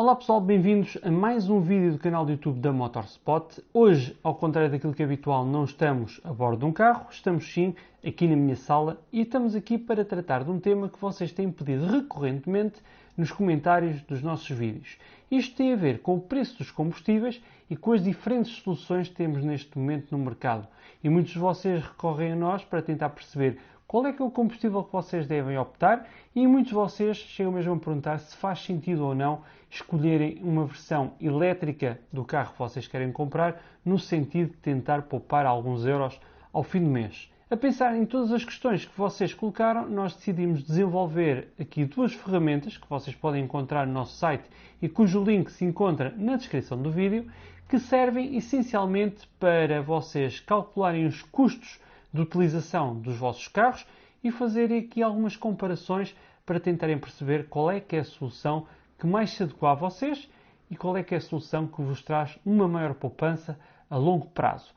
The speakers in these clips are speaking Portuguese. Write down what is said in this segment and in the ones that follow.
Olá pessoal, bem-vindos a mais um vídeo do canal do YouTube da Motorspot. Hoje, ao contrário daquilo que é habitual, não estamos a bordo de um carro, estamos sim aqui na minha sala e estamos aqui para tratar de um tema que vocês têm pedido recorrentemente nos comentários dos nossos vídeos. Isto tem a ver com o preço dos combustíveis e com as diferentes soluções que temos neste momento no mercado. E muitos de vocês recorrem a nós para tentar perceber qual é que é o combustível que vocês devem optar e muitos de vocês chegam mesmo a perguntar se faz sentido ou não escolherem uma versão elétrica do carro que vocês querem comprar, no sentido de tentar poupar alguns euros ao fim do mês. A pensar em todas as questões que vocês colocaram, nós decidimos desenvolver aqui duas ferramentas que vocês podem encontrar no nosso site e cujo link se encontra na descrição do vídeo, que servem essencialmente para vocês calcularem os custos de utilização dos vossos carros e fazerem aqui algumas comparações para tentarem perceber qual é que é a solução que mais se adequa a vocês e qual é que é a solução que vos traz uma maior poupança a longo prazo.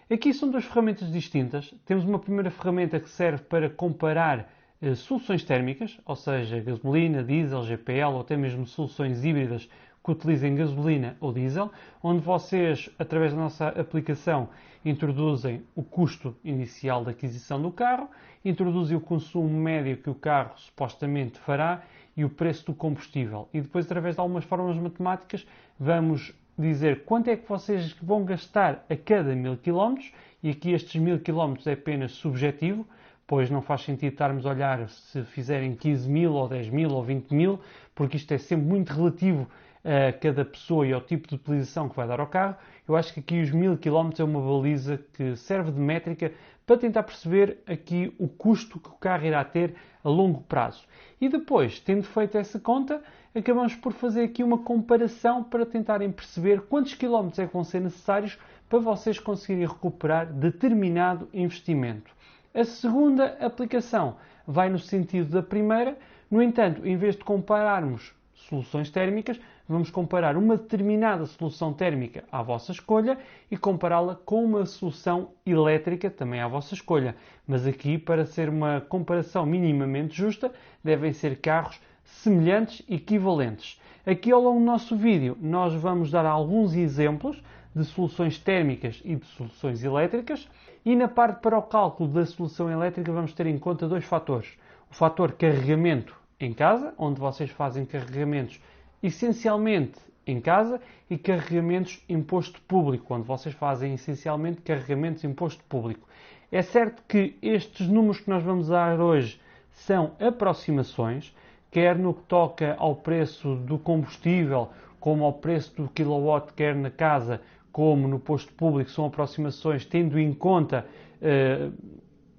Aqui são duas ferramentas distintas. Temos uma primeira ferramenta que serve para comparar soluções térmicas, ou seja, gasolina, diesel, GPL ou até mesmo soluções híbridas que utilizem gasolina ou diesel, onde vocês, através da nossa aplicação, introduzem o custo inicial da aquisição do carro, introduzem o consumo médio que o carro supostamente fará e o preço do combustível. E depois, através de algumas fórmulas matemáticas, vamos dizer quanto é que vocês vão gastar a cada 1000 km, e aqui estes 1000 km é apenas subjetivo, pois não faz sentido estarmos a olhar se fizerem 15.000 ou 10.000 ou 20.000, porque isto é sempre muito relativo a cada pessoa e ao tipo de utilização que vai dar ao carro. Eu acho que aqui os 1000 km é uma baliza que serve de métrica para tentar perceber aqui o custo que o carro irá ter a longo prazo. E depois, tendo feito essa conta, acabamos por fazer aqui uma comparação para tentarem perceber quantos quilómetros é que vão ser necessários para vocês conseguirem recuperar determinado investimento. A segunda aplicação vai no sentido da primeira, no entanto, em vez de compararmos soluções térmicas, vamos comparar uma determinada solução térmica à vossa escolha e compará-la com uma solução elétrica também à vossa escolha. Mas aqui, para ser uma comparação minimamente justa, devem ser carros semelhantes e equivalentes. Aqui ao longo do nosso vídeo nós vamos dar alguns exemplos de soluções térmicas e de soluções elétricas e na parte para o cálculo da solução elétrica vamos ter em conta dois fatores. O fator carregamento em casa, onde vocês fazem carregamentos essencialmente em casa, e carregamentos em posto público, onde vocês fazem essencialmente carregamentos em posto público. É certo que estes números que nós vamos dar hoje são aproximações, quer no que toca ao preço do combustível, como ao preço do kilowatt, quer na casa, como no posto público, são aproximações tendo em conta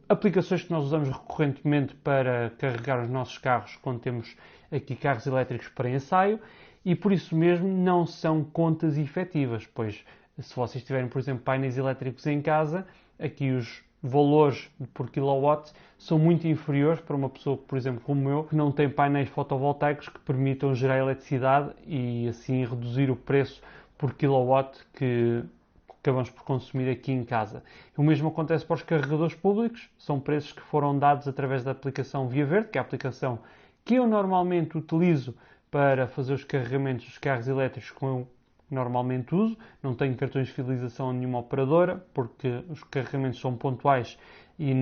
aplicações que nós usamos recorrentemente para carregar os nossos carros quando temos aqui carros elétricos para ensaio e por isso mesmo não são contas efetivas, pois se vocês tiverem, por exemplo, painéis elétricos em casa, aqui os valores por kilowatt são muito inferiores para uma pessoa, por exemplo, como eu, que não tem painéis fotovoltaicos que permitam gerar eletricidade e assim reduzir o preço por kilowatt que acabamos por consumir aqui em casa. O mesmo acontece para os carregadores públicos, são preços que foram dados através da aplicação Via Verde, que é a aplicação que eu normalmente utilizo para fazer os carregamentos dos carros elétricos que eu normalmente uso. Não tenho cartões de fidelização a nenhuma operadora, porque os carregamentos são pontuais e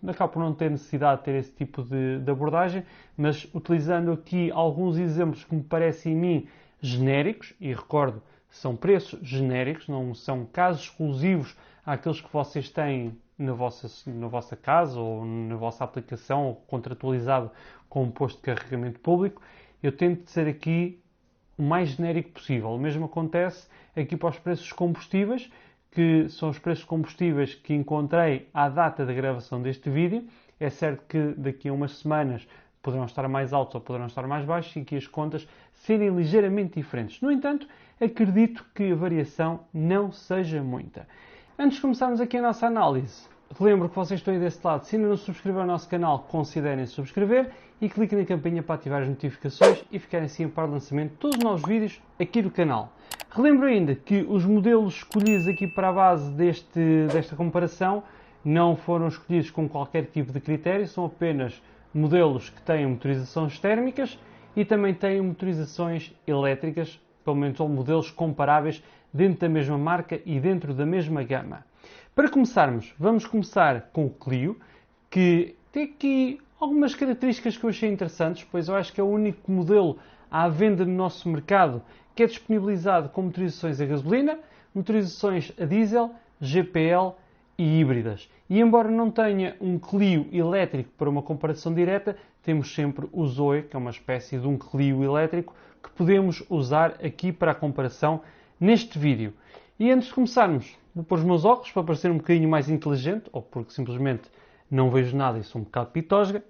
acabo por não ter necessidade de ter esse tipo de abordagem, mas utilizando aqui alguns exemplos que me parecem a mim genéricos, e recordo, são preços genéricos, não são casos exclusivos àqueles que vocês têm na vossa casa ou na vossa aplicação ou contratualizado com um posto de carregamento público. Eu tento ser aqui o mais genérico possível. O mesmo acontece aqui para os preços dos combustíveis, que são os preços de combustíveis que encontrei à data da gravação deste vídeo. É certo que daqui a umas semanas poderão estar mais altos ou poderão estar mais baixos e que as contas serem ligeiramente diferentes. No entanto, acredito que a variação não seja muita. Antes de começarmos aqui a nossa análise, relembro que vocês estão aí desse lado. Se ainda não subscreveram o nosso canal, considerem subscrever e cliquem na campainha para ativar as notificações e ficarem assim a par do lançamento de todos os novos vídeos aqui do canal. Relembro ainda que os modelos escolhidos aqui para a base desta comparação não foram escolhidos com qualquer tipo de critério, são apenas modelos que têm motorizações térmicas e também tem motorizações elétricas, pelo menos ou modelos comparáveis dentro da mesma marca e dentro da mesma gama. Para começarmos, vamos começar com o Clio, que tem aqui algumas características que eu achei interessantes, pois eu acho que é o único modelo à venda no nosso mercado que é disponibilizado com motorizações a gasolina, motorizações a diesel, GPL e híbridas. E embora não tenha um Clio elétrico para uma comparação direta, temos sempre o Zoe, que é uma espécie de um Clio elétrico, que podemos usar aqui para a comparação neste vídeo. E antes de começarmos, vou pôr os meus óculos para parecer um bocadinho mais inteligente, ou porque simplesmente não vejo nada e sou um bocado pitosga.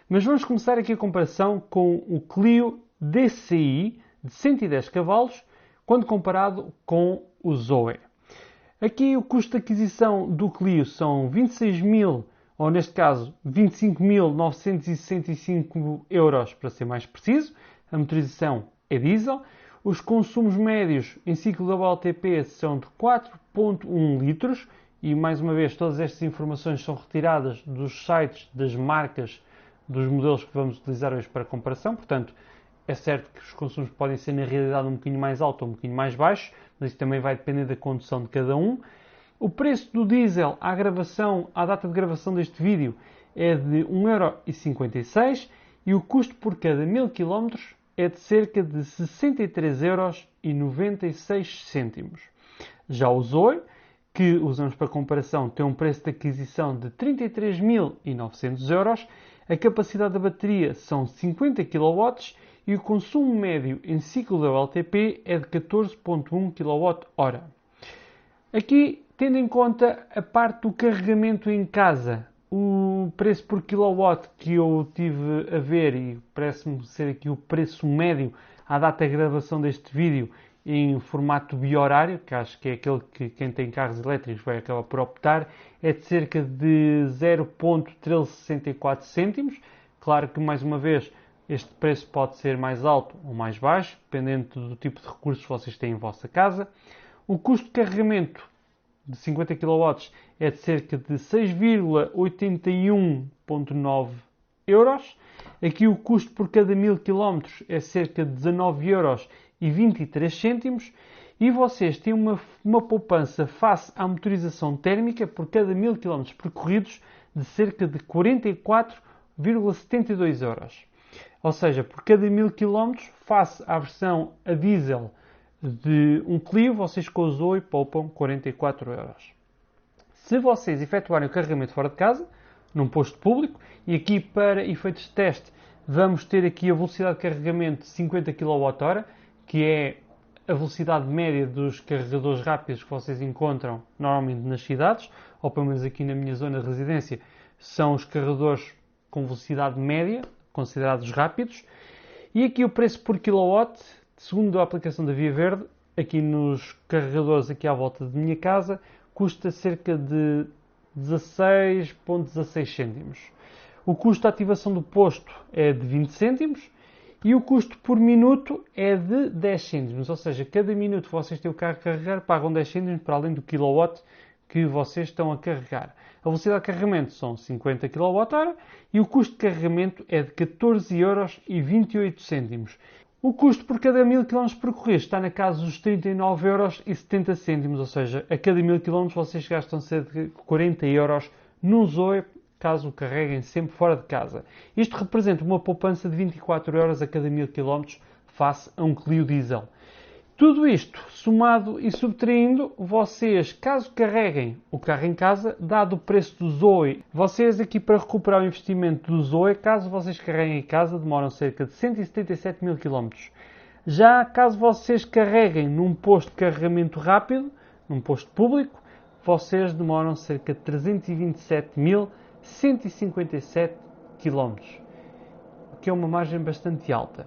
Mas vamos começar aqui a comparação com o Clio DCI de 110 cavalos, quando comparado com o Zoe. Aqui o custo de aquisição do Clio são 26.000, ou neste caso 25.965 euros para ser mais preciso. A motorização é diesel. Os consumos médios em ciclo WLTP são de 4.1 litros e, mais uma vez, todas estas informações são retiradas dos sites das marcas dos modelos que vamos utilizar hoje para comparação. Portanto, é certo que os consumos podem ser, na realidade, um bocadinho mais altos ou um bocadinho mais baixos, mas isso também vai depender da condução de cada um. O preço do diesel à data de gravação deste vídeo é de 1,56€ e o custo por cada 1000 km é de cerca de 63,96€. Já o Zoe, que usamos para comparação, tem um preço de aquisição de 33.900€, a capacidade da bateria são 50 kW e o consumo médio em ciclo da WLTP é de 14.1 kWh. Aqui, tendo em conta a parte do carregamento em casa, o preço por kilowatt que eu tive a ver, e parece-me ser aqui o preço médio à data de gravação deste vídeo em formato bi-horário, que acho que é aquele que quem tem carros elétricos vai acabar por optar, é de cerca de 0,1364 cêntimos. Claro que, mais uma vez, este preço pode ser mais alto ou mais baixo, dependendo do tipo de recursos que vocês têm em vossa casa. O custo de carregamento de 50 kW é de cerca de 6,81,9€. Aqui o custo por cada 1000 km é cerca de 19,23€. E vocês têm uma poupança face à motorização térmica por cada 1000 km percorridos de cerca de 44,72€. Ou seja, por cada 1000 km, face à versão a diesel de um Clio, vocês com o Zoe poupam 44€. Se vocês efetuarem o carregamento fora de casa, num posto público, e aqui para efeitos de teste vamos ter aqui a velocidade de carregamento de 50 kWh, que é a velocidade média dos carregadores rápidos que vocês encontram normalmente nas cidades, ou pelo menos aqui na minha zona de residência, são os carregadores com velocidade média, considerados rápidos. E aqui o preço por kilowatt, segundo a aplicação da Via Verde, aqui nos carregadores aqui à volta de minha casa, custa cerca de 16,16 cêntimos. O custo de ativação do posto é de 20 cêntimos e o custo por minuto é de 10 cêntimos. Ou seja, cada minuto que vocês têm o carro a carregar, pagam 10 cêntimos para além do kilowatt que vocês estão a carregar. A velocidade de carregamento são 50 kWh e o custo de carregamento é de 14,28€. O custo por cada 1000 km percorridos está na casa dos 39,70€, ou seja, a cada 1000 km vocês gastam cerca de 40€ num Zoe, caso o carreguem sempre fora de casa. Isto representa uma poupança de 24€ a cada 1000 km face a um Clio diesel. Tudo isto, somado e subtraindo, vocês, caso carreguem o carro em casa, dado o preço do Zoe, vocês aqui para recuperar o investimento do Zoe, caso vocês carreguem em casa, demoram cerca de 177.000 km. Já caso vocês carreguem num posto de carregamento rápido, num posto público, vocês demoram cerca de 327.157 km, o que é uma margem bastante alta.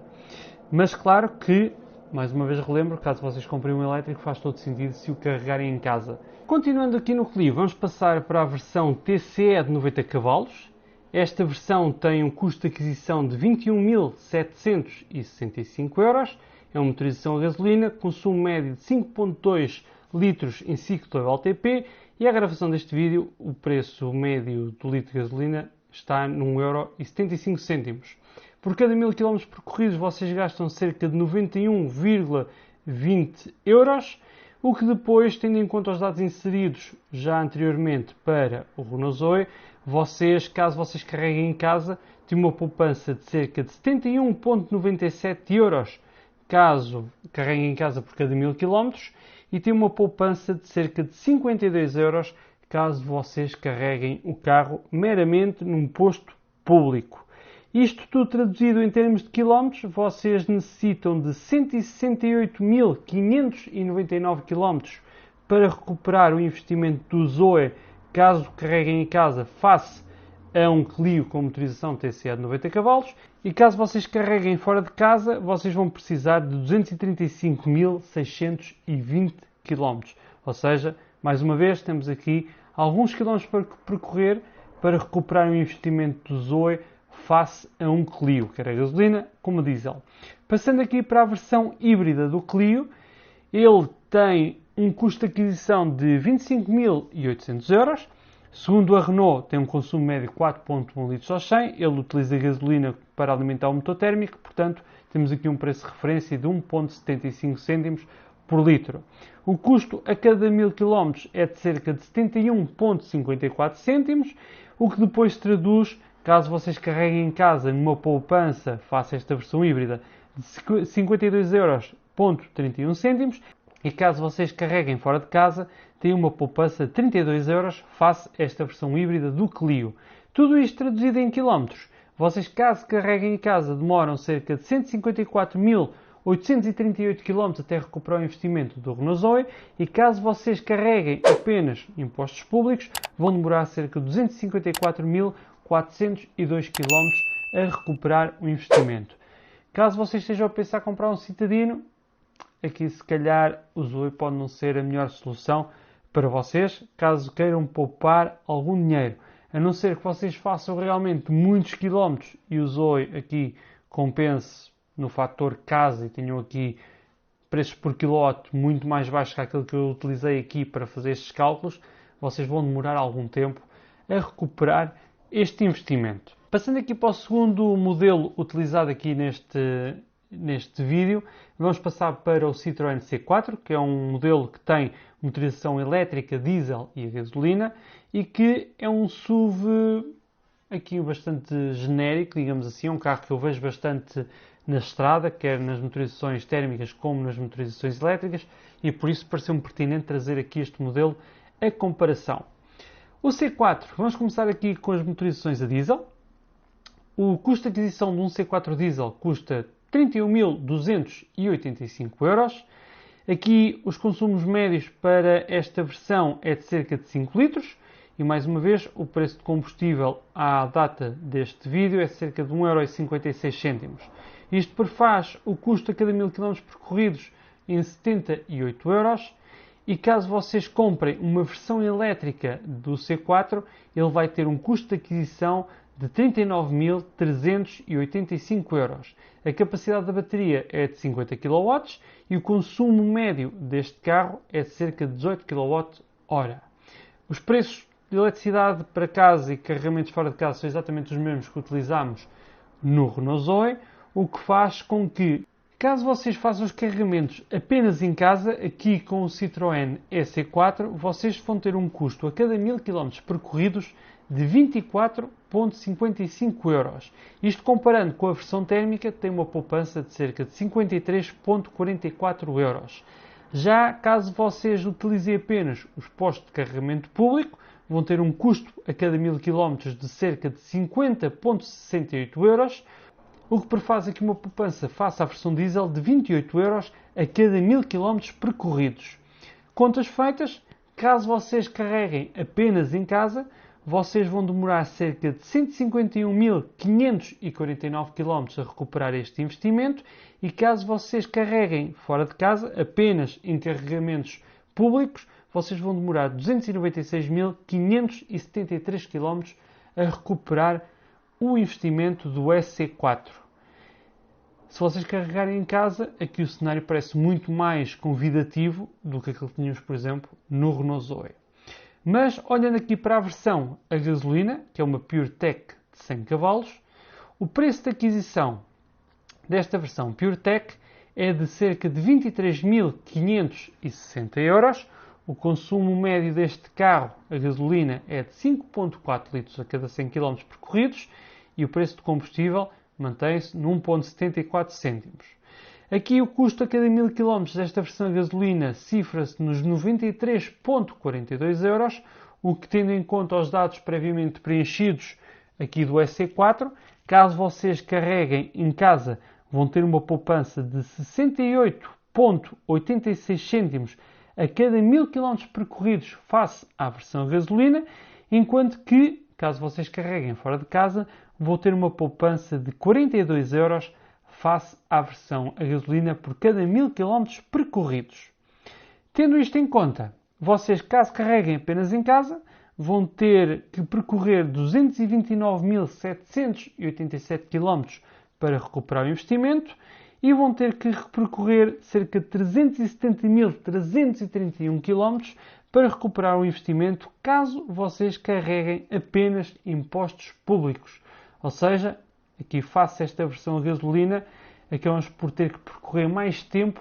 Mas claro que, mais uma vez relembro, caso vocês comprem um elétrico, faz todo sentido se o carregarem em casa. Continuando aqui no Clio, vamos passar para a versão TCE de 90 cavalos. Esta versão tem um custo de aquisição de 21.765€. É uma motorização a gasolina, consumo médio de 5,2 litros em ciclo WLTP. E à gravação deste vídeo, o preço médio do litro de gasolina está num 1,75€. Por cada 1000 km percorridos vocês gastam cerca de 91,20 euros, o que depois, tendo em conta os dados inseridos já anteriormente para o Renault Zoe, caso vocês carreguem em casa, têm uma poupança de cerca de 71,97 euros caso carreguem em casa por cada 1000 km e têm uma poupança de cerca de 52 euros caso vocês carreguem o carro meramente num posto público. Isto tudo traduzido em termos de quilómetros, vocês necessitam de 168.599 km para recuperar o investimento do Zoe caso carreguem em casa face a um Clio com motorização TCA de 90 cavalos e caso vocês carreguem fora de casa, vocês vão precisar de 235.620 km. Ou seja, mais uma vez, temos aqui alguns quilómetros para percorrer para recuperar o investimento do Zoe face a um Clio, quer a gasolina como a diesel. Passando aqui para a versão híbrida do Clio, ele tem um custo de aquisição de 25.800 euros. Segundo a Renault, tem um consumo médio de 4,1 litros ao 100. Ele utiliza gasolina para alimentar o motor térmico, portanto, temos aqui um preço de referência de 1,75 cêntimos por litro. O custo a cada 1000 km é de cerca de 71,54 cêntimos, o que depois se traduz, caso vocês carreguem em casa numa poupança, face a esta versão híbrida, de 52,31 euros, e caso vocês carreguem fora de casa, têm uma poupança de 32 euros face a esta versão híbrida do Clio. Tudo isto traduzido em quilómetros. Vocês, caso carreguem em casa, demoram cerca de 154.838 km até recuperar o investimento do Renault Zoe e caso vocês carreguem apenas impostos públicos, vão demorar cerca de 254.402 km a recuperar o investimento. Caso vocês estejam a pensar em comprar um Citadino, aqui se calhar o Zoe pode não ser a melhor solução para vocês, caso queiram poupar algum dinheiro. A não ser que vocês façam realmente muitos quilómetros e o Zoe aqui compense no fator casa e tenham aqui preços por quilowatts muito mais baixos que aquilo que eu utilizei aqui para fazer estes cálculos, vocês vão demorar algum tempo a recuperar este investimento. Passando aqui para o segundo modelo utilizado aqui neste vídeo, vamos passar para o Citroën C4, que é um modelo que tem motorização elétrica, diesel e a gasolina e que é um SUV aqui bastante genérico, digamos assim, é um carro que eu vejo bastante na estrada, quer nas motorizações térmicas como nas motorizações elétricas e por isso pareceu-me pertinente trazer aqui este modelo a comparação. O C4, vamos começar aqui com as motorizações a diesel. O custo de aquisição de um C4 diesel custa 31.285 euros. Aqui os consumos médios para esta versão é de cerca de 5 litros. E mais uma vez, o preço de combustível à data deste vídeo é cerca de 1,56 €. Isto prefaz o custo a cada 1000 km percorridos em 78 euros. E caso vocês comprem uma versão elétrica do C4, ele vai ter um custo de aquisição de 39.385 euros. A capacidade da bateria é de 50 kW e o consumo médio deste carro é de cerca de 18 kWh. Os preços de eletricidade para casa e carregamentos fora de casa são exatamente os mesmos que utilizamos no Renault Zoe, o que faz com que, caso vocês façam os carregamentos apenas em casa, aqui com o Citroën EC4, vocês vão ter um custo a cada 1000 km percorridos de 24,55 euros. Isto comparando com a versão térmica, tem uma poupança de cerca de 53,44 euros. Já caso vocês utilizem apenas os postos de carregamento público, vão ter um custo a cada 1000 km de cerca de 50,68 euros, o que prefaz aqui uma poupança face à versão diesel de 28 euros a cada 1000 km percorridos. Contas feitas, caso vocês carreguem apenas em casa, vocês vão demorar cerca de 151.549 km a recuperar este investimento e caso vocês carreguem fora de casa, apenas em carregamentos públicos, vocês vão demorar 296.573 km a recuperar o investimento do SC4. Se vocês carregarem em casa, aqui o cenário parece muito mais convidativo do que aquilo que tínhamos, por exemplo, no Renault Zoe. Mas, olhando aqui para a versão a gasolina, que é uma PureTech de 100 cavalos, O preço de aquisição desta versão PureTech é de cerca de 23.560 euros. O consumo médio deste carro, a gasolina, é de 5,4 litros a cada 100 km percorridos e o preço de combustível mantém-se no 1,74 cêntimos. Aqui o custo a cada 1000 km desta versão a gasolina cifra-se nos 93,42 euros, o que, tendo em conta os dados previamente preenchidos aqui do EC4, caso vocês carreguem em casa, vão ter uma poupança de 68,86 cêntimos a cada 1000 km percorridos face à versão gasolina, enquanto que, caso vocês carreguem fora de casa, vão ter uma poupança de 42 euros face à versão a gasolina por cada 1000 km percorridos. Tendo isto em conta, vocês, caso carreguem apenas em casa, vão ter que percorrer 229.787 km para recuperar o investimento e vão ter que percorrer cerca de 370.331 km para recuperar o investimento, caso vocês carreguem apenas impostos públicos. Ou seja, aqui face a esta versão a gasolina, acabamos por ter que percorrer mais tempo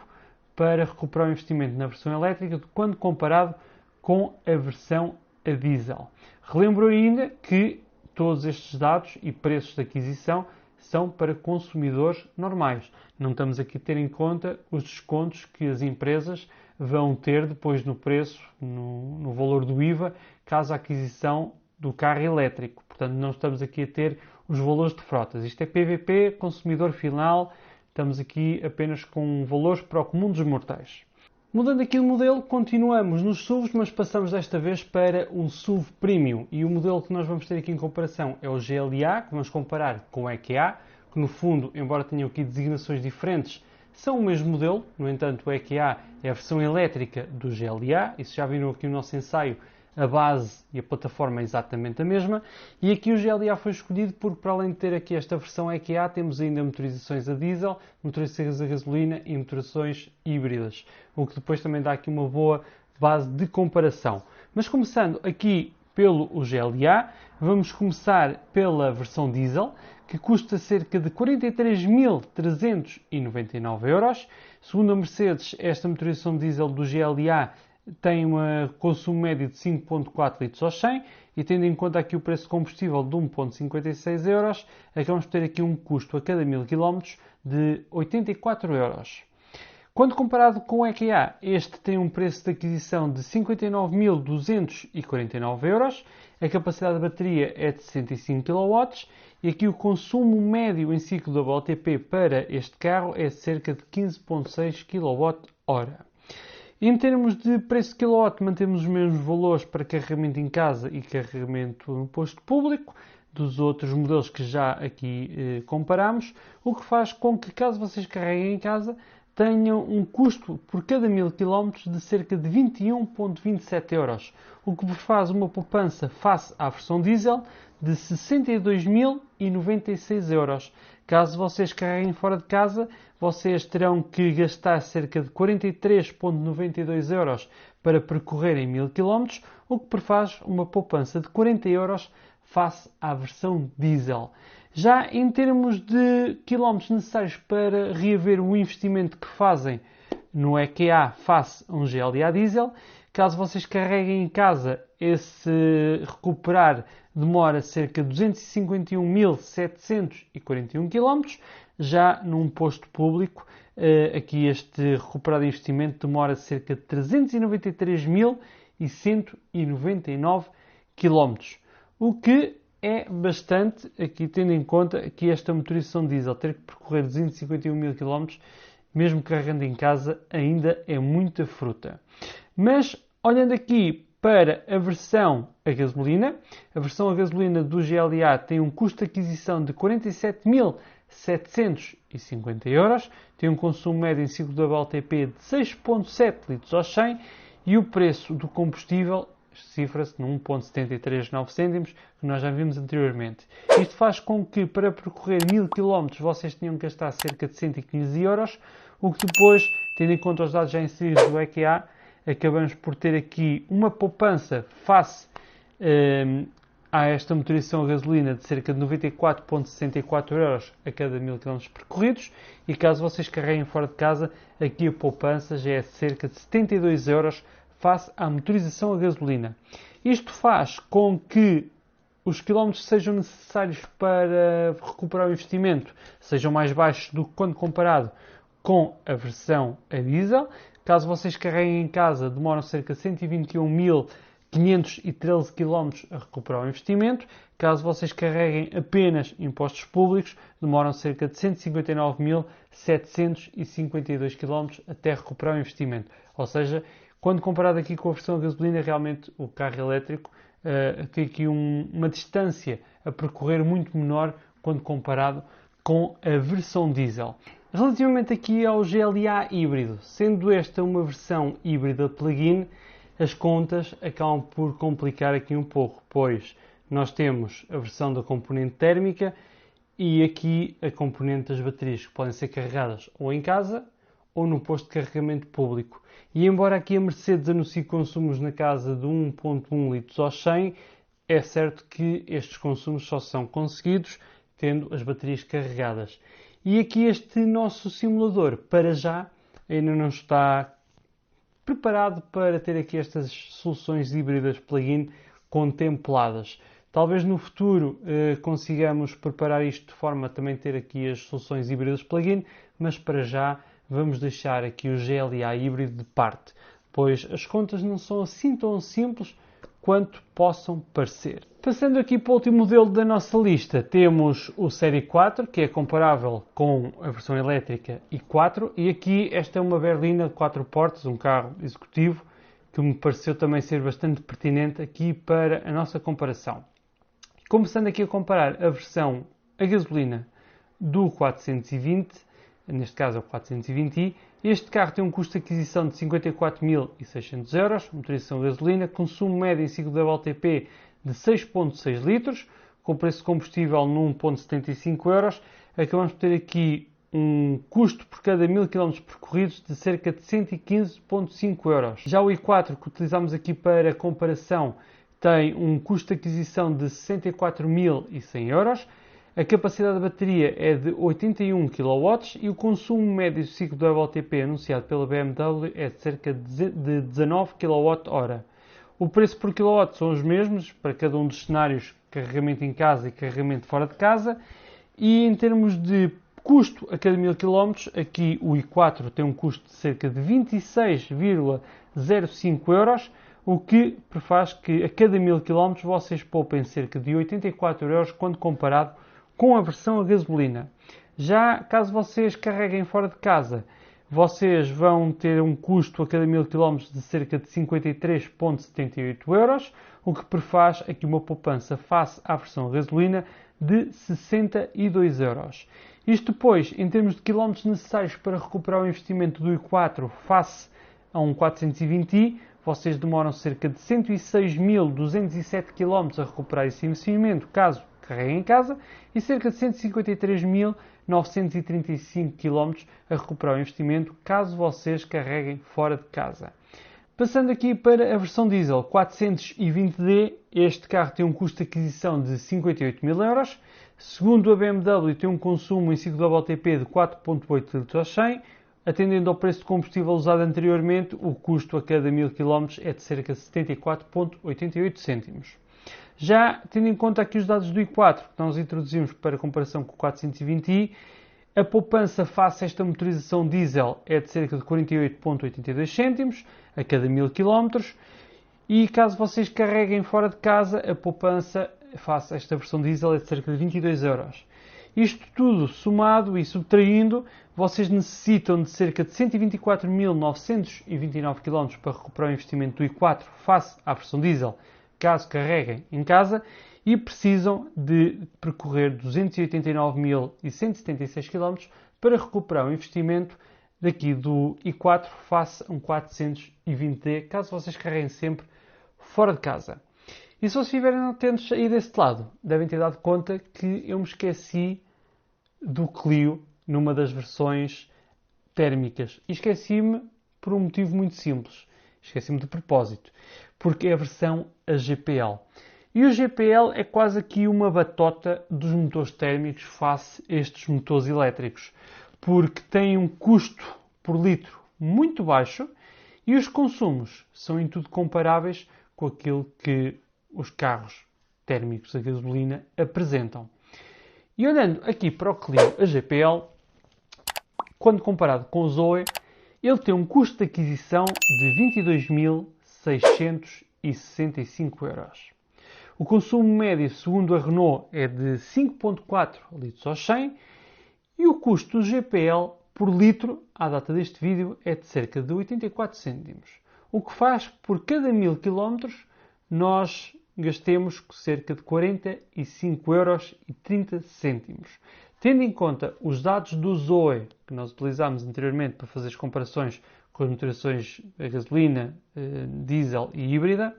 para recuperar o investimento na versão elétrica quando comparado com a versão a diesel. Relembro ainda que todos estes dados e preços de aquisição são para consumidores normais. Não estamos aqui a ter em conta os descontos que as empresas vão ter depois no preço, no valor do IVA, caso a aquisição do carro elétrico. Portanto, não estamos aqui a ter os valores de frotas. Isto é PVP, consumidor final. Estamos aqui apenas com valores para o comum dos mortais. Mudando aqui o modelo, continuamos nos SUVs, mas passamos desta vez para um SUV Premium. E o modelo que nós vamos ter aqui em comparação é o GLA, que vamos comparar com o EQA, que no fundo, embora tenham aqui designações diferentes, são o mesmo modelo. No entanto, o EQA é a versão elétrica do GLA. Isso já viram aqui no nosso ensaio. A base e a plataforma é exatamente a mesma. E aqui o GLA foi escolhido porque, para além de ter aqui esta versão EQA, temos ainda motorizações a diesel, motorizações a gasolina e motorizações híbridas. O que depois também dá aqui uma boa base de comparação. Mas começando aqui pelo GLA, vamos começar pela versão diesel, que custa cerca de 43.399 euros. Segundo a Mercedes, esta motorização diesel do GLA tem um consumo médio de 5,4 litros ao 100 e, tendo em conta aqui o preço de combustível de 1,56 euros, acabamos de ter aqui um custo a cada 1000 km de 84 euros. Quando comparado com o EQA, este tem um preço de aquisição de 59.249 euros, a capacidade de bateria é de 65 kW e aqui o consumo médio em ciclo da WLTP para este carro é cerca de 15,6 kWh. Em termos de preço de quilowatt, mantemos os mesmos valores para carregamento em casa e carregamento no posto público dos outros modelos que já aqui comparamos, o que faz com que, caso vocês carreguem em casa, tenham um custo por cada 1000 km de cerca de 21,27 euros, o que vos faz uma poupança face à versão diesel de 62.096 euros. Caso vocês carreguem fora de casa, vocês terão que gastar cerca de 43,92 euros para percorrerem 1000 km, o que faz uma poupança de 40 euros face à versão diesel. Já em termos de quilómetros necessários para reaver o investimento que fazem no EQA face a um GLA diesel, caso vocês carreguem em casa, esse recuperar demora cerca de 251.741 km. Já num posto público, aqui este recuperado de investimento demora cerca de 393.199 km. O que é bastante, aqui tendo em conta que esta motorização diesel ter que percorrer 251.000 km, mesmo carregando em casa, ainda é muita fruta. Mas, olhando aqui para a versão a gasolina do GLA tem um custo de aquisição de 47.750 euros, tem um consumo médio em ciclo da WLTP de 6,7 litros ao 100 e o preço do combustível cifra-se no 1,739 cêntimos, que nós já vimos anteriormente. Isto faz com que, para percorrer 1000 km, vocês tenham que gastar cerca de 115 euros, o que depois, tendo em conta os dados já inseridos do EQA, acabamos por ter aqui uma poupança face há esta motorização a gasolina de cerca de 94,64€ a cada 1000 km percorridos, e caso vocês carreguem fora de casa, aqui a poupança já é de cerca de 72€ face à motorização a gasolina. Isto faz com que os quilómetros que sejam necessários para recuperar o investimento sejam mais baixos do que quando comparado com a versão a diesel. Caso vocês carreguem em casa, demoram cerca de 121.513 km a recuperar o investimento. Caso vocês carreguem apenas impostos públicos, demoram cerca de 159.752 km até recuperar o investimento. Ou seja, quando comparado aqui com a versão a gasolina, realmente o carro elétrico tem aqui uma distância a percorrer muito menor quando comparado com a versão diesel. Relativamente aqui ao GLA híbrido, sendo esta uma versão híbrida plug-in, as contas acabam por complicar aqui um pouco, pois nós temos a versão da componente térmica e aqui a componente das baterias, que podem ser carregadas ou em casa ou no posto de carregamento público. E embora aqui a Mercedes anuncie consumos na casa de 1.1 litros ao 100, é certo que estes consumos só são conseguidos tendo as baterias carregadas. E aqui este nosso simulador, para já, ainda não está preparado para ter aqui estas soluções híbridas plug-in contempladas. Talvez no futuro consigamos preparar isto de forma a também ter aqui as soluções híbridas plug-in, mas para já vamos deixar aqui o GLA híbrido de parte, pois as contas não são assim tão simples quanto possam parecer. Passando aqui para o último modelo da nossa lista, temos o Série 4, que é comparável com a versão elétrica i4, e aqui esta é uma berlina de 4 portas, um carro executivo, que me pareceu também ser bastante pertinente aqui para a nossa comparação. Começando aqui a comparar a versão a gasolina do 420, neste caso é o 420i, este carro tem um custo de aquisição de 54.600€, motorização a gasolina, consumo médio em ciclo WLTP de 6.6 litros, com preço de combustível de 1.75€, acabamos por ter aqui um custo por cada 1000 km percorridos de cerca de 115.5€. Já o i4, que utilizamos aqui para comparação, tem um custo de aquisição de 64.100€, a capacidade da bateria é de 81 kW e o consumo médio do ciclo do WLTP anunciado pela BMW é de cerca de 19 kWh. O preço por kW são os mesmos para cada um dos cenários, carregamento em casa e carregamento fora de casa, e em termos de custo a cada 1000 km, aqui o i4 tem um custo de cerca de 26,05€, o que faz que a cada 1000 km vocês poupem cerca de 84€ quando comparado com a versão a gasolina. Já caso vocês carreguem fora de casa, vocês vão ter um custo a cada 1000 km de cerca de 53,78€, o que prefaz aqui uma poupança face à versão a gasolina de 62€. Isto depois, em termos de quilómetros necessários para recuperar o investimento do i4 face a um 420i, vocês demoram cerca de 106.207 km a recuperar esse investimento, caso carreguem em casa, e cerca de 153.935 km a recuperar o investimento, caso vocês carreguem fora de casa. Passando aqui para a versão diesel 420d, este carro tem um custo de aquisição de 58.000€. Segundo a BMW, tem um consumo em ciclo WLTP de 4.8 litros ao 100. Atendendo ao preço de combustível usado anteriormente, o custo a cada 1000 km é de cerca de 74,88 cêntimos. Já tendo em conta aqui os dados do i4 que nós introduzimos para comparação com o 420i, a poupança face a esta motorização diesel é de cerca de 48,82 cêntimos a cada 1000 km, e caso vocês carreguem fora de casa, a poupança face a esta versão diesel é de cerca de 22€. Isto tudo somado e subtraindo, vocês necessitam de cerca de 124.929 km para recuperar o investimento do i4 face à versão diesel, caso carreguem em casa, e precisam de percorrer 289.176 km para recuperar o investimento daqui do i4 face a um 420d, caso vocês carreguem sempre fora de casa. E se vocês estiverem atentos aí deste lado, devem ter dado conta que eu me esqueci do Clio numa das versões térmicas. E esqueci-me por um motivo muito simples. Esqueci-me de propósito. Porque é a versão a GPL. E o GPL é quase aqui uma batota dos motores térmicos face a estes motores elétricos, porque tem um custo por litro muito baixo e os consumos são em tudo comparáveis com aquilo que os carros térmicos a gasolina apresentam. E olhando aqui para o Clio a GPL, quando comparado com o Zoe, ele tem um custo de aquisição de 22.665 euros. O consumo médio, segundo a Renault, é de 5.4 litros ao 100 e o custo do GPL por litro, à data deste vídeo, é de cerca de 84 cêntimos. O que faz que por cada 1000 km nós gastemos cerca de 45 euros e 30 cêntimos. Tendo em conta os dados do Zoe, que nós utilizámos anteriormente para fazer as comparações com as motorizações a gasolina, diesel e híbrida,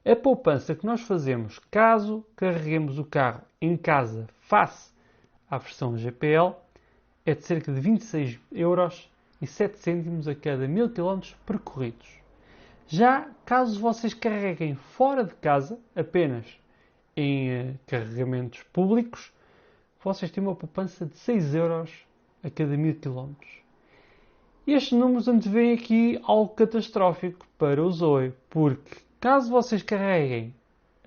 a poupança que nós fazemos caso carreguemos o carro em casa face à versão GPL é de cerca de 26 euros e 7 cêntimos a cada 1000 km percorridos. Já caso vocês carreguem fora de casa, apenas em carregamentos públicos, vocês têm uma poupança de 6 euros a cada 1000 km. Estes números antevêm aqui algo catastrófico para o Zoe, porque caso vocês carreguem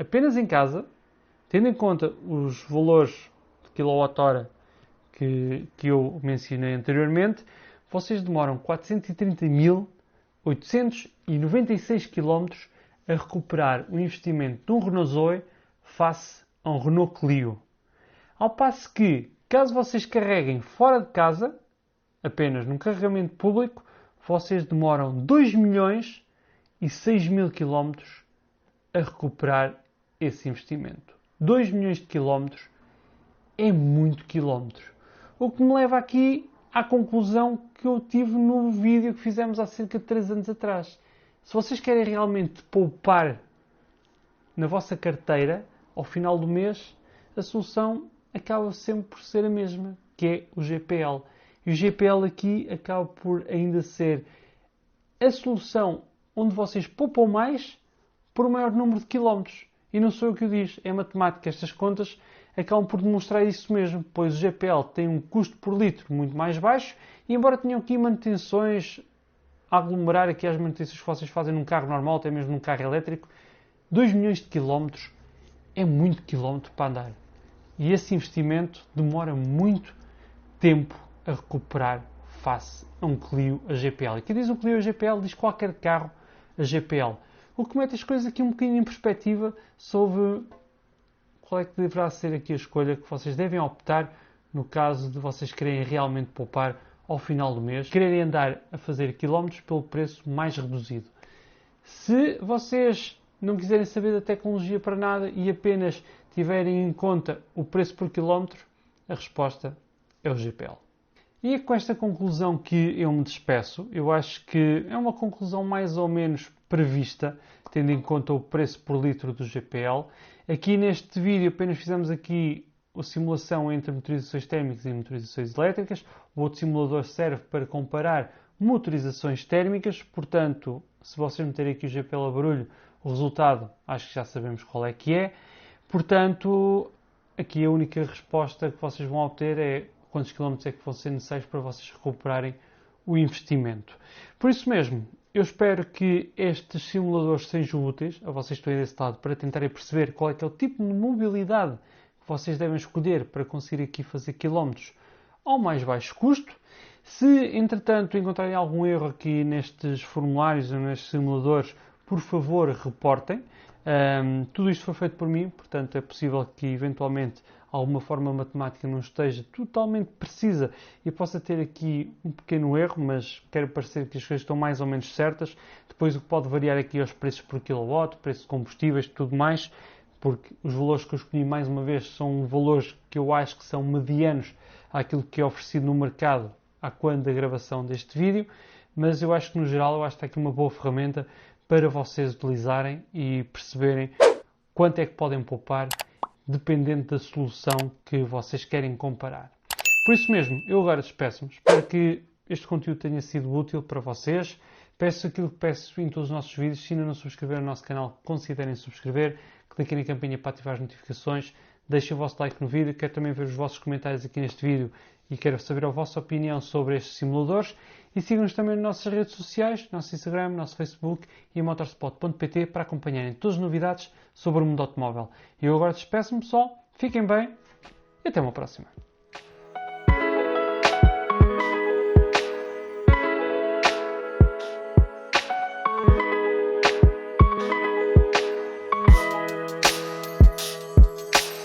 apenas em casa, tendo em conta os valores de kWh que eu mencionei anteriormente, vocês demoram 430.896 km a recuperar o investimento de um Renault Zoe face a um Renault Clio. Ao passo que, caso vocês carreguem fora de casa, apenas num carregamento público, vocês demoram 2.006.000 km a recuperar esse investimento. 2 milhões de quilómetros é muito quilómetros. O que me leva aqui à conclusão que eu tive no vídeo que fizemos há cerca de 3 anos atrás. Se vocês querem realmente poupar na vossa carteira, ao final do mês, a solução acaba sempre por ser a mesma, que é o GPL. E o GPL aqui acaba por ainda ser a solução onde vocês poupam mais por um maior número de quilómetros. E não sou eu que o diz, é matemática. Estas contas acabam por demonstrar isso mesmo, pois o GPL tem um custo por litro muito mais baixo e embora tenham aqui manutenções, a aglomerar aqui as manutenções que vocês fazem num carro normal, até mesmo num carro elétrico, 2 milhões de quilómetros é muito quilómetro para andar. E esse investimento demora muito tempo a recuperar face a um Clio a GPL. E quem diz um Clio a GPL diz qualquer carro a GPL. O que mete as coisas aqui um bocadinho em perspectiva sobre qual é que deverá ser aqui a escolha que vocês devem optar no caso de vocês quererem realmente poupar ao final do mês, quererem andar a fazer quilómetros pelo preço mais reduzido. Se vocês não quiserem saber da tecnologia para nada e apenas tiverem em conta o preço por quilómetro, a resposta é o GPL. E é com esta conclusão que eu me despeço. Eu acho que é uma conclusão mais ou menos prevista, tendo em conta o preço por litro do GPL. Aqui neste vídeo apenas fizemos aqui a simulação entre motorizações térmicas e motorizações elétricas. O outro simulador serve para comparar motorizações térmicas, portanto, se vocês meterem aqui o GPL a barulho, o resultado acho que já sabemos qual é que é. Portanto, aqui a única resposta que vocês vão obter é quantos quilómetros é que vão ser necessários para vocês recuperarem o investimento. Por isso mesmo, eu espero que estes simuladores sejam úteis a vocês que estão aí desse lado para tentarem perceber qual é que é o tipo de mobilidade que vocês devem escolher para conseguir aqui fazer quilómetros ao mais baixo custo. Se, entretanto, encontrarem algum erro aqui nestes formulários ou nestes simuladores, por favor, reportem. Tudo isto foi feito por mim, portanto é possível que eventualmente alguma forma matemática não esteja totalmente precisa e possa ter aqui um pequeno erro, mas quero parecer que as coisas estão mais ou menos certas. Depois o que pode variar aqui é os preços por kilowatt, preço de combustíveis, tudo mais, porque os valores que eu escolhi mais uma vez são valores que eu acho que são medianos àquilo que é oferecido no mercado à quando da gravação deste vídeo, mas eu acho que no geral eu acho que está aqui uma boa ferramenta para vocês utilizarem e perceberem quanto é que podem poupar dependendo da solução que vocês querem comparar. Por isso mesmo, eu agora despeço-me. Espero que este conteúdo tenha sido útil para vocês. Peço aquilo que peço em todos os nossos vídeos. Se ainda não subscreveram o nosso canal, considerem subscrever, cliquem na campinha para ativar as notificações, deixem o vosso like no vídeo, quero também ver os vossos comentários aqui neste vídeo e quero saber a vossa opinião sobre estes simuladores. E sigam-nos também nas nossas redes sociais, nosso Instagram, nosso Facebook e motorspot.pt para acompanharem todas as novidades sobre o mundo automóvel. Eu agora despeço-me, pessoal, fiquem bem e até uma próxima.